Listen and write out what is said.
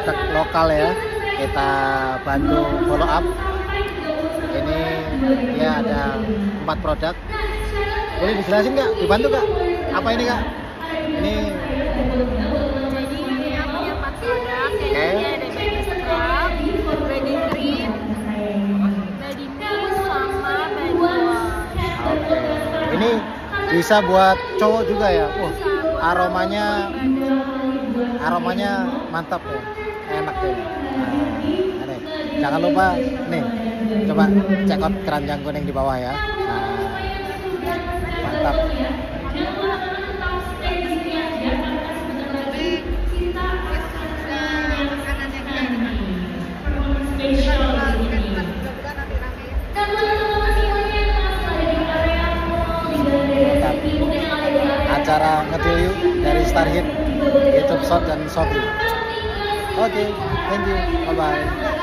produk lokal ya, kita bantu follow up. Ini dia ada 4 produk. Boleh dijelasin nggak? Dibantu nggak? Apa ini kak? Ini Jadi kita punya 4 produk. Oke. Jadi ada body scrub, body cream, body mist, sama body wash. oke. Ini bisa buat cowok juga ya. Aromanya mantap ya, enak ya. Nah, ini. Jangan lupa nih, coba check out keranjang kuning di bawah ya. Nah, mantap. Acara Ngetil Yuk dari Starhit, YouTube Shop dan Shopee. Oke, thank you, bye bye.